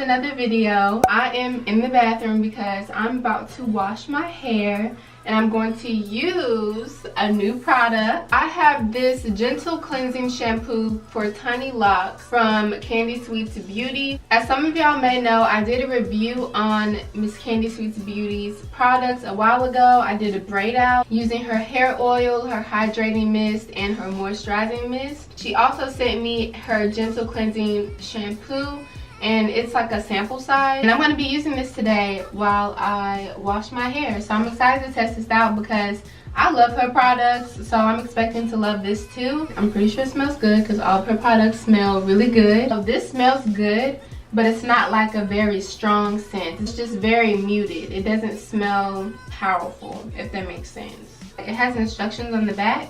another video. I am in the bathroom because I'm about to wash my hair and I'm going to use a new product. I have this gentle cleansing shampoo for tiny locks from Candy Sweet's Beauty. As some of y'all may know, I did a review on Miss Candy Sweet's Beauty's products a while ago. I did a braid out using her hair oil, her hydrating mist, and her moisturizing mist. She also sent me her gentle cleansing shampoo, and it's like a sample size, and I'm going to be using this today while I wash my hair. So I'm excited to test this out because I love her products, so I'm expecting to love this too. I'm pretty sure it smells good because all of her products smell really good. So this smells good, but it's not like a very strong scent. It's just very muted. It doesn't smell powerful, if that makes sense. It has instructions on the back,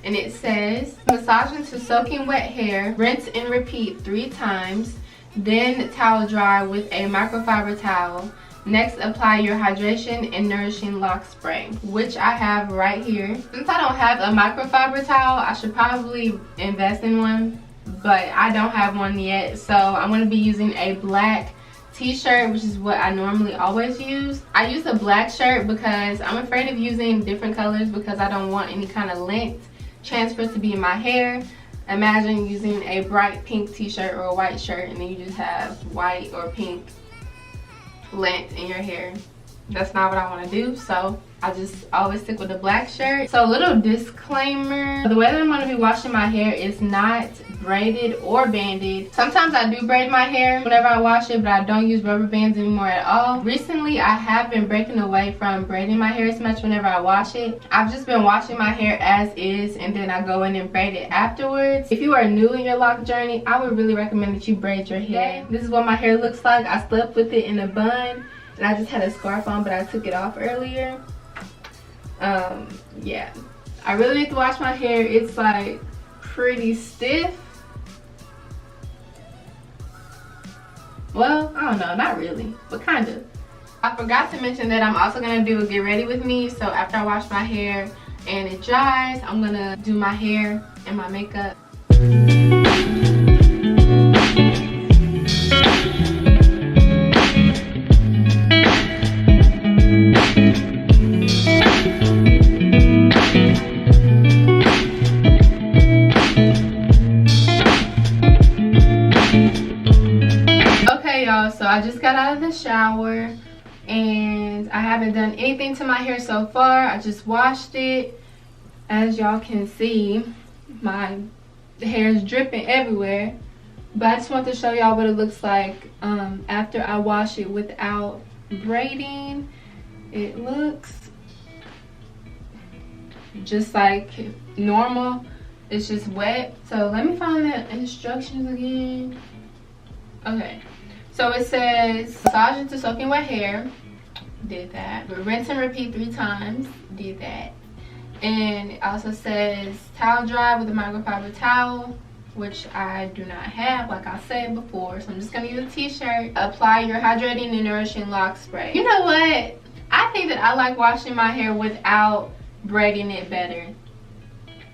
and it says massage into soaking wet hair, rinse and repeat 3 times. Then towel dry with a microfiber towel. Next, apply your hydration and nourishing lock spray, which I have right here. Since I don't have a microfiber towel, I should probably invest in one, but I don't have one yet. So I'm going to be using a black t-shirt, which is what I normally always use. I use a black shirt because I'm afraid of using different colors because I don't want any kind of length transfer to be in my hair. Imagine using a bright pink t-shirt or a white shirt and then you just have white or pink length in your hair. That's not what I want to do, so I just always stick with a black shirt. So a little disclaimer, the way that I'm going to be washing my hair is not braided or banded. Sometimes I do braid my hair whenever I wash it, but I don't use rubber bands anymore at all. Recently I have been breaking away from braiding my hair as much whenever I wash it. I've just been washing my hair as is, and then I go in and braid it afterwards. If you are new in your lock journey, I would really recommend that you braid your hair. This is what my hair looks like. I slept with it in a bun and I just had a scarf on, but I took it off earlier. Yeah, I really need to wash my hair. It's like pretty stiff. Well, I don't know, not really, but kind of. I forgot to mention that I'm also gonna do a get ready with me. So after I wash my hair and it dries, I'm gonna do my hair and my makeup. So I just got out of the shower and I haven't done anything to my hair so far. I just washed it. As y'all can see, my hair is dripping everywhere, but I just want to show y'all what it looks like after I wash it without braiding. It looks just like normal. It's just wet. So let me find the instructions again. Okay. So it says massage into soaking wet hair, did that. Rinse and repeat 3 times, did that. And it also says towel dry with a microfiber towel, which I do not have, like I said before. So I'm just gonna use a t-shirt. Apply your hydrating and nourishing lock spray. You know what? I think that I like washing my hair without braiding it better.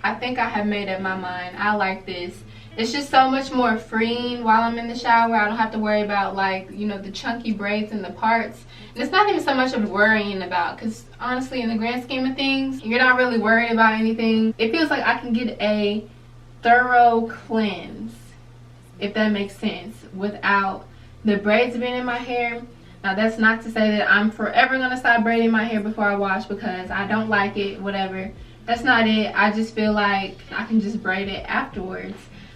I think I have made up my mind. I like this. It's just so much more freeing while I'm in the shower. I don't have to worry about, like, you know, the chunky braids and the parts. And it's not even so much of worrying about, because honestly, in the grand scheme of things, you're not really worried about anything. It feels like I can get a thorough cleanse, if that makes sense, without the braids being in my hair. Now, that's not to say that I'm forever going to stop braiding my hair before I wash because I don't like it, whatever. That's not it. I just feel like I can just braid it afterwards,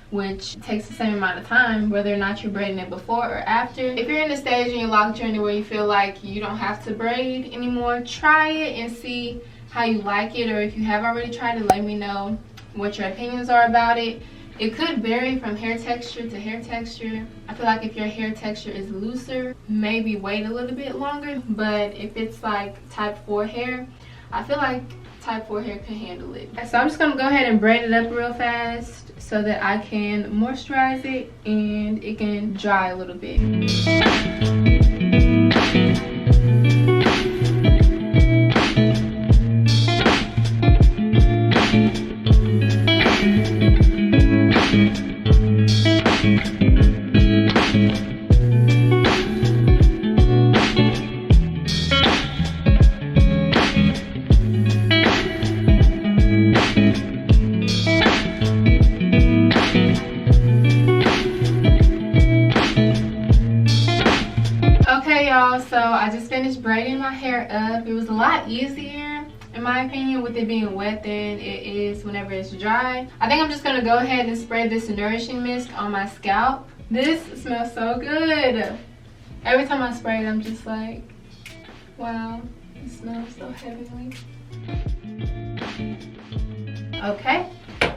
which takes the same amount of time whether or not you're braiding it before or after. If you're in a stage in your lock journey where you feel like you don't have to braid anymore, try it and see how you like it. Or if you have already tried it, let me know what your opinions are about it. It could vary from hair texture to hair texture. I feel like if your hair texture is looser, maybe wait a little bit longer. But if it's like type 4 hair, I feel like type 4 hair can handle it. So I'm just gonna go ahead and braid it up real fast so that I can moisturize it and it can dry a little bit. finished braiding my hair up. It was a lot easier, in my opinion, with it being wet than it is whenever it's dry. I think I'm just gonna go ahead and spray this nourishing mist on my scalp. This smells so good. Every time I spray it, I'm just like, wow, it smells so heavenly. Okay,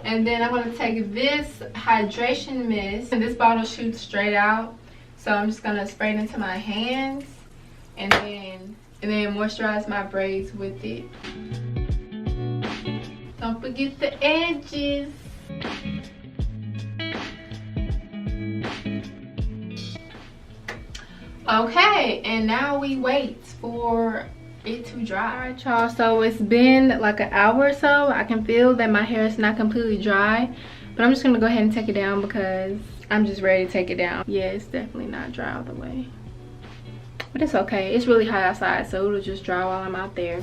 and then I'm gonna take this hydration mist, and this bottle shoots straight out. So I'm just gonna spray it into my hands and then moisturize my braids with it. Don't forget the edges. Okay, and now we wait for it to dry. Alright y'all, so it's been like an hour or so. I can feel that my hair is not completely dry, but I'm just gonna go ahead and take it down because I'm just ready to take it down. Yeah, it's definitely not dry all the way, but it's okay. It's really hot outside, so it'll just dry while I'm out there.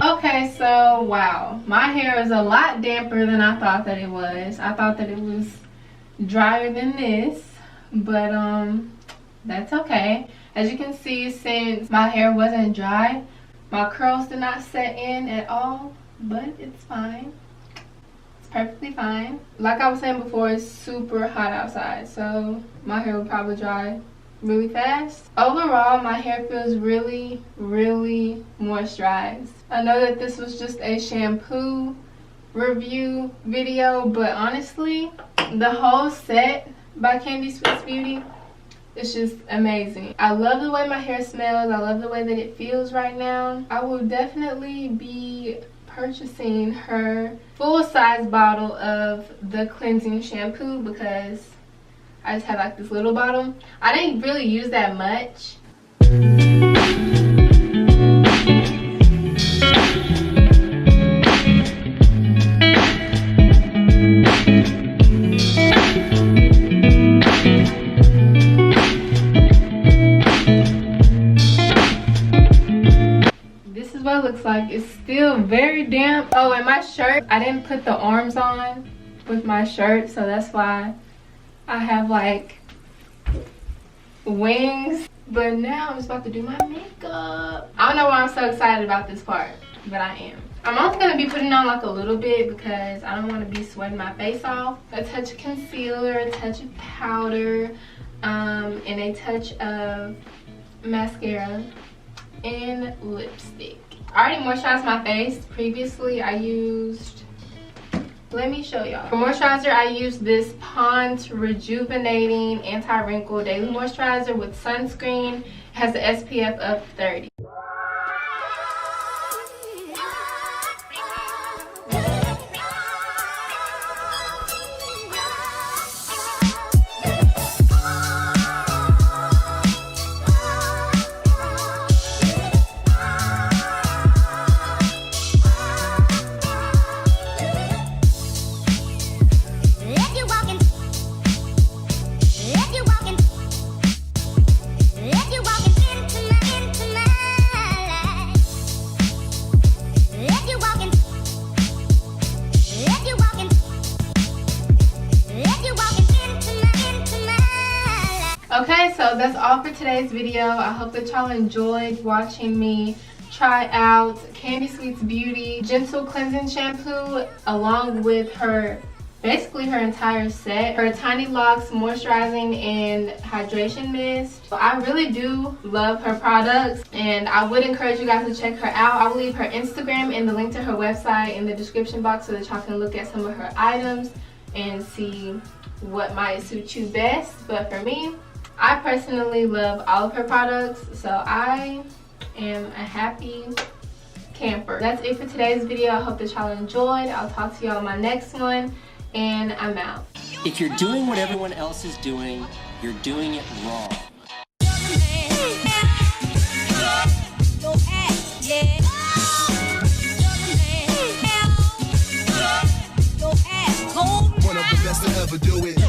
Okay, so wow, my hair is a lot damper than I thought that it was. I thought that it was drier than this, but that's okay. As you can see, since my hair wasn't dry, my curls did not set in at all, but it's fine. It's perfectly fine. Like I was saying before, it's super hot outside, so my hair will probably dry really fast. Overall, my hair feels really, really moisturized. I know that this was just a shampoo review video, but honestly, the whole set by Candi Sweets Beauty, it's just amazing. I love the way my hair smells. I love the way that it feels right now. I will definitely be purchasing her full-size bottle of the cleansing shampoo because I just have like this little bottle. I didn't really use that much. This is what it looks like. It's still very damp. Oh, and my shirt, I didn't put the arms on with my shirt, so that's why I have like wings. But now I'm just about to do my makeup. I don't know why I'm so excited about this part, but I am. I'm only gonna be putting on like a little bit because I don't want to be sweating my face off. A touch of concealer, a touch of powder, and a touch of mascara and lipstick. I already moisturized my face. Previously I used, let me show y'all. For moisturizer, I used this Pond's Rejuvenating Anti-Wrinkle Daily Moisturizer with sunscreen. It has the SPF of 30. Okay, so that's all for today's video. I hope that y'all enjoyed watching me try out Candi Sweets Beauty Gentle Cleansing Shampoo along with her, basically her entire set, her Tiny Locks Moisturizing and Hydration Mist. I really do love her products and I would encourage you guys to check her out. I will leave her Instagram and the link to her website in the description box so that y'all can look at some of her items and see what might suit you best. But for me, I personally love all of her products, so I am a happy camper. That's it for today's video. I hope that y'all enjoyed. I'll talk to y'all in my next one, and I'm out. If you're doing what everyone else is doing, you're doing it wrong. One of the best to ever do it.